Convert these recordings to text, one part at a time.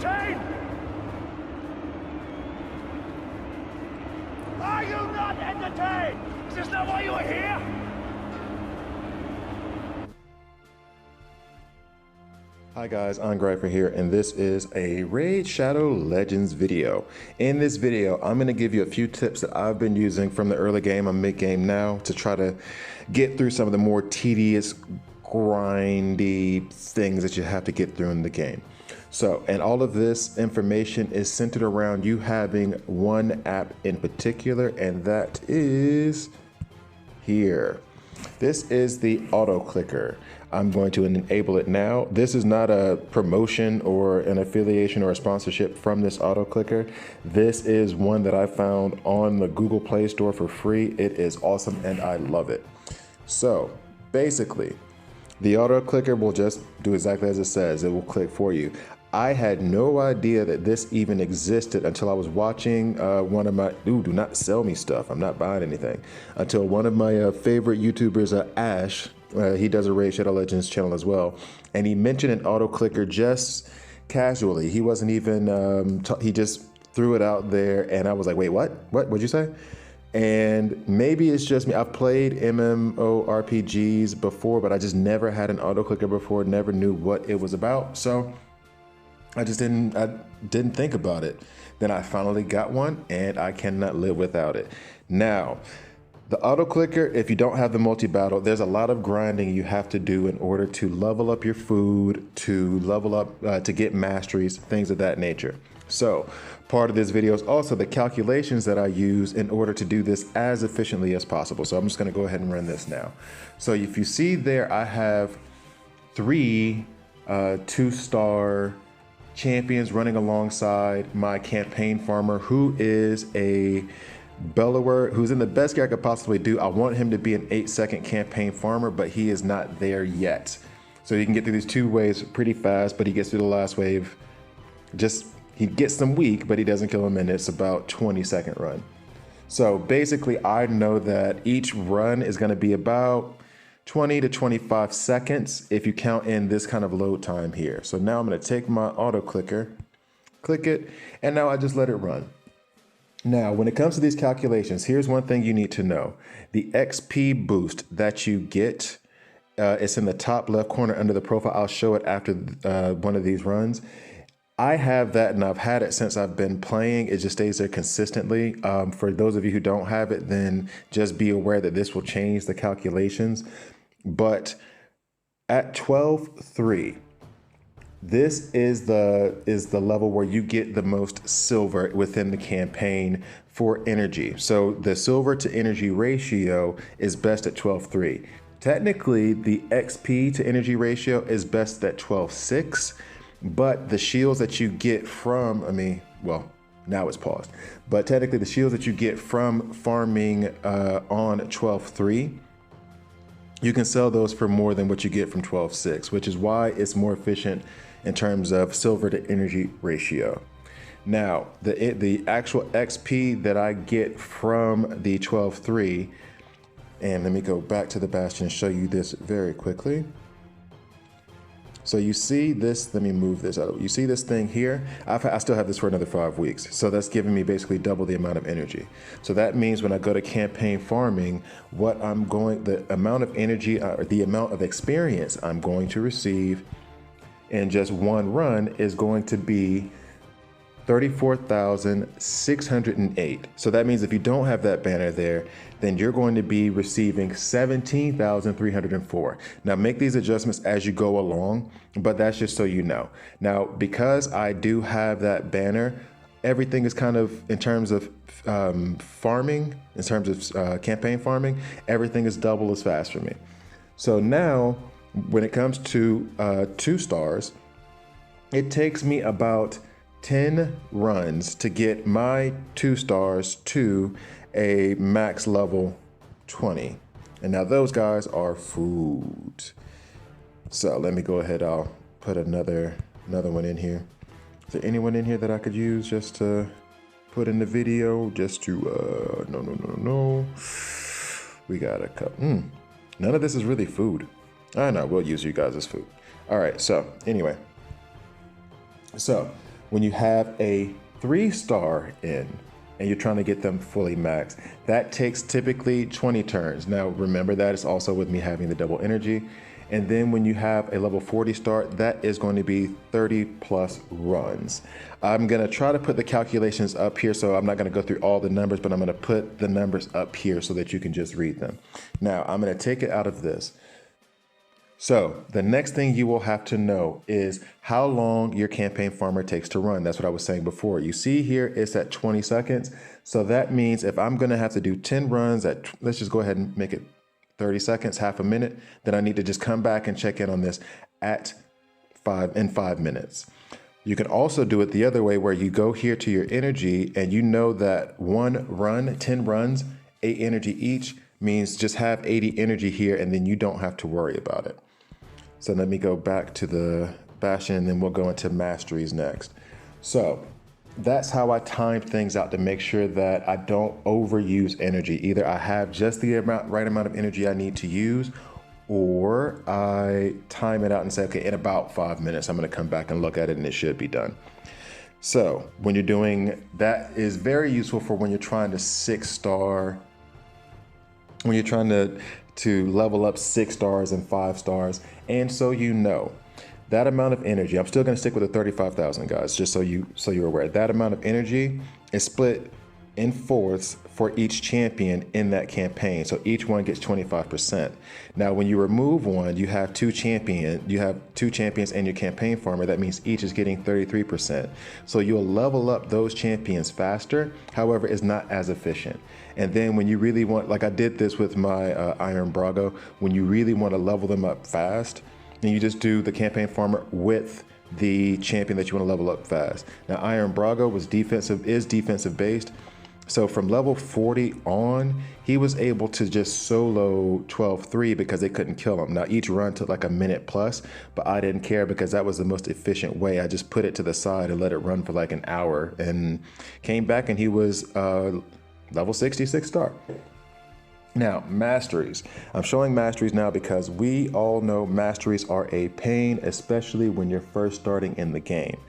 entertained? Are you not entertained? Is this not why you are here? Hi guys, Angryper here, and this is a Raid Shadow Legends video. In this video, I'm going to give you a few tips that I've been using from the early game, I'm mid-game now, to try to get through some of the more tedious, grindy things that you have to get through in the game. So, and all of this information is centered around you having one app in particular, and that is here. This is the auto clicker. I'm going to enable it now. This is not a promotion or an affiliation or a sponsorship from this auto clicker. This is one that I found on the Google Play Store for free. It is awesome and I love it. So basically, the auto clicker will just do exactly as it says. It will click for you. I had no idea that this even existed until I was watching one of my, do not sell me stuff, I'm not buying anything, until one of my favorite YouTubers, Ash, he does a Raid Shadow Legends channel as well, and he mentioned an auto clicker just casually. He wasn't even, he just threw it out there, and I was like, wait, what'd you say? And maybe it's just me. I've played MMORPGs before, but I just never had an auto clicker before, never knew what it was about, so I didn't think about it. Then I finally got one and I cannot live without it. Now, the auto clicker, if you don't have the multi-battle, there's a lot of grinding you have to do in order to level up your food, to level up, to get masteries, things of that nature. So part of this video is also the calculations that I use in order to do this as efficiently as possible. So I'm just gonna go ahead and run this now. So if you see there, I have 3 2-star champions running alongside my campaign farmer, who is a bellower, who's in the best gear I could possibly do. I want him to be an 8-second campaign farmer, but he is not there yet. So he can get through these 2 waves pretty fast, but he gets through the last wave. He gets them weak, but he doesn't kill them, and it's about 20-second run. So basically, I know that each run is gonna be about 20 to 25 seconds if you count in this kind of load time here. So now I'm going to take my auto clicker, click it, and now I just let it run. Now, when it comes to these calculations, here's one thing you need to know. The XP boost that you get, it's in the top left corner under the profile. I'll show it after one of these runs. I have that and I've had it since I've been playing. It just stays there consistently. For those of you who don't have it, then just be aware that this will change the calculations. But at 12.3, this is the level where you get the most silver within the campaign for energy. So the silver to energy ratio is best at 12.3. Technically, the XP to energy ratio is best at 12.6. But the shields that you get from, well, now it's paused. But technically the shields that you get from farming on 12.3, you can sell those for more than what you get from 12.6, which is why it's more efficient in terms of silver to energy ratio. Now, the actual XP that I get from the 12.3, and let me go back to the Bastion and show you this very quickly. So you see this, let me move this out. You see this thing here? I still have this for another 5 weeks. So that's giving me basically double the amount of energy. So that means when I go to campaign farming, the amount of energy, or the amount of experience I'm going to receive in just one run is going to be 34,608. So that means if you don't have that banner there, then you're going to be receiving 17,304. Now make these adjustments as you go along, but that's just so you know. Now, because I do have that banner, everything is kind of, in terms of farming, in terms of campaign farming, everything is double as fast for me. So now, when it comes to 2 stars, it takes me about 10 runs to get my 2 stars to a max level 20. And now those guys are food. So let me go ahead, I'll put another one in here. Is there anyone in here that I could use just to put in the video? Just to, no. We got a couple. None of this is really food. I know, we'll use you guys as food. All right, so anyway. So when you have a 3-star in and you're trying to get them fully maxed, that takes typically 20 turns. Now remember, that is also with me having the double energy. And then when you have a level 40 start, that is going to be 30 plus runs. I'm gonna try to put the calculations up here, so I'm not gonna go through all the numbers, but I'm gonna put the numbers up here so that you can just read them. Now I'm gonna take it out of this. So the next thing you will have to know is how long your campaign farmer takes to run. That's what I was saying before. You see here, it's at 20 seconds. So that means if I'm gonna have to do 10 runs at, let's just go ahead and make it 30 seconds, half a minute, then I need to just come back and check in on this at 5 minutes. You can also do it the other way, where you go here to your energy and you know that 1 run, 10 runs, 8 energy each, means just have 80 energy here and then you don't have to worry about it. So let me go back to the Bastion and then we'll go into masteries next. So that's how I time things out to make sure that I don't overuse energy. Either I have just the right amount of energy I need to use, or I time it out and say, okay, in about 5 minutes, I'm gonna come back and look at it and it should be done. So when you're doing, that is very useful for when you're trying to 6-star, when you're trying to level up 6 stars and 5 stars. And so you know, that amount of energy, I'm still gonna stick with the 35,000 guys, just so you're aware. That amount of energy is split in fourths for each champion in that campaign. So each one gets 25%. Now, when you remove one, you have two champions in your campaign farmer. That means each is getting 33%. So you'll level up those champions faster. However, it's not as efficient. And then when you really want, like I did this with my Iron Brago, when you really want to level them up fast, then you just do the campaign farmer with the champion that you want to level up fast. Now, Iron Brago is defensive based. So from level 40 on, he was able to just solo 12-3 because they couldn't kill him. Now, each run took like a minute plus, but I didn't care because that was the most efficient way. I just put it to the side and let it run for like an hour and came back and he was level 66 star. Now, masteries. I'm showing masteries now because we all know masteries are a pain, especially when you're first starting in the game.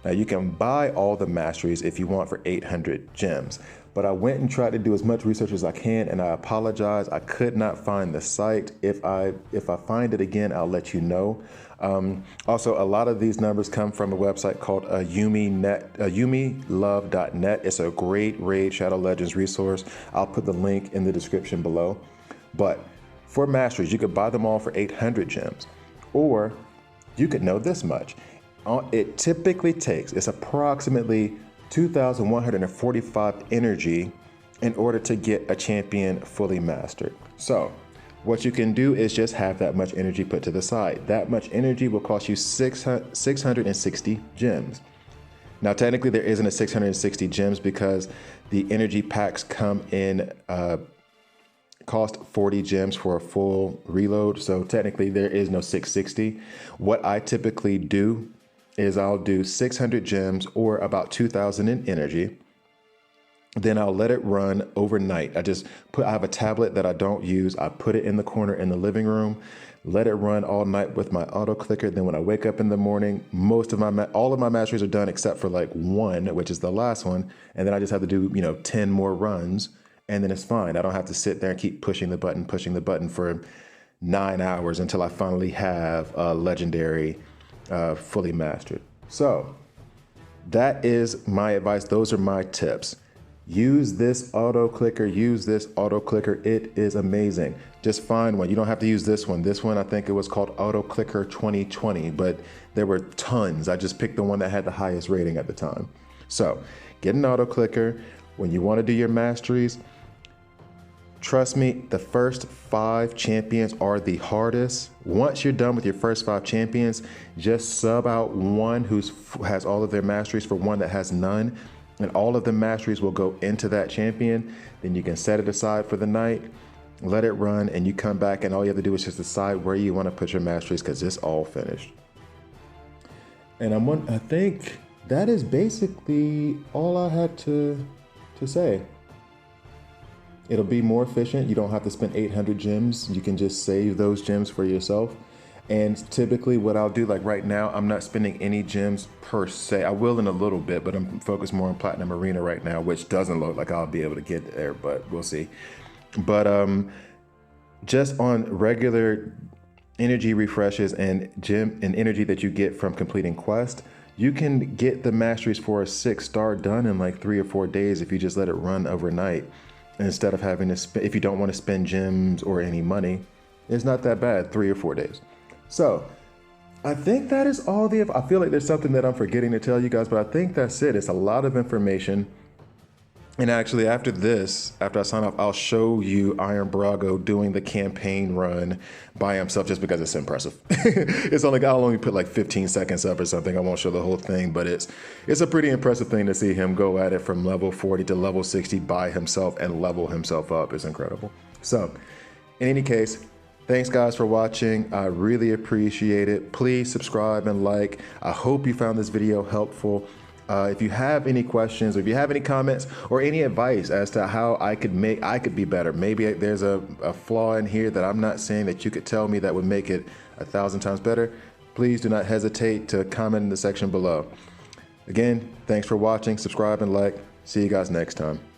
Now, you can buy all the masteries if you want for 800 gems, but I went and tried to do as much research as I can, and I apologize, I could not find the site. If I find it again, I'll let you know. Also, a lot of these numbers come from a website called YumiLove.net. It's a great Raid Shadow Legends resource. I'll put the link in the description below. But for masteries, you could buy them all for 800 gems, or you could know this much. It typically takes, it's approximately 2,145 energy in order to get a champion fully mastered. So what you can do is just have that much energy put to the side. That much energy will cost you 660 gems. Now, technically there isn't a 660 gems because the energy packs come in, cost 40 gems for a full reload. So technically there is no 660. What I typically do is I'll do 600 gems or about 2,000 in energy. Then I'll let it run overnight. I have a tablet that I don't use. I put it in the corner in the living room, let it run all night with my auto clicker. Then when I wake up in the morning, all of my masteries are done except for like one, which is the last one. And then I just have to do, 10 more runs and then it's fine. I don't have to sit there and keep pushing the button for 9 hours until I finally have a legendary fully mastered. So that is my advice. Those are my tips. Use this auto clicker. It is amazing. Just find one. You don't have to use this one. This one, I think it was called Auto Clicker 2020, but there were tons. I just picked the one that had the highest rating at the time. So get an auto clicker. When you want to do your masteries, trust me, the first 5 champions are the hardest. Once you're done with your first 5 champions, just sub out one who has all of their masteries for one that has none, and all of the masteries will go into that champion. Then you can set it aside for the night, let it run, and you come back and all you have to do is just decide where you want to put your masteries because it's all finished. And I think that is basically all I had to say. It'll be more efficient. You don't have to spend 800 gems. You can just save those gems for yourself. And typically what I'll do, like right now, I'm not spending any gems per se. I will in a little bit, but I'm focused more on Platinum Arena right now, which doesn't look like I'll be able to get there, but we'll see. But just on regular energy refreshes and gem and energy that you get from completing quest, you can get the masteries for a 6-star done in like 3 or 4 days if you just let it run overnight. And instead of having to spend, if you don't want to spend gems or any money, it's not that bad, 3 or 4 days. So I think that is all I feel like there's something that I'm forgetting to tell you guys, but I think that's it. It's a lot of information. And actually after this, after I sign off, I'll show you Iron Brago doing the campaign run by himself just because it's impressive. I'll only put like 15 seconds up or something. I won't show the whole thing, but it's a pretty impressive thing to see him go at it from level 40 to level 60 by himself and level himself up. It's incredible. So in any case, thanks guys for watching. I really appreciate it. Please subscribe and like. I hope you found this video helpful. If you have any questions, or if you have any comments or any advice as to how I could be better, maybe there's a flaw in here that I'm not seeing that you could tell me that would make it 1,000 times better, please do not hesitate to comment in the section below. Again, thanks for watching. Subscribe and like. See you guys next time.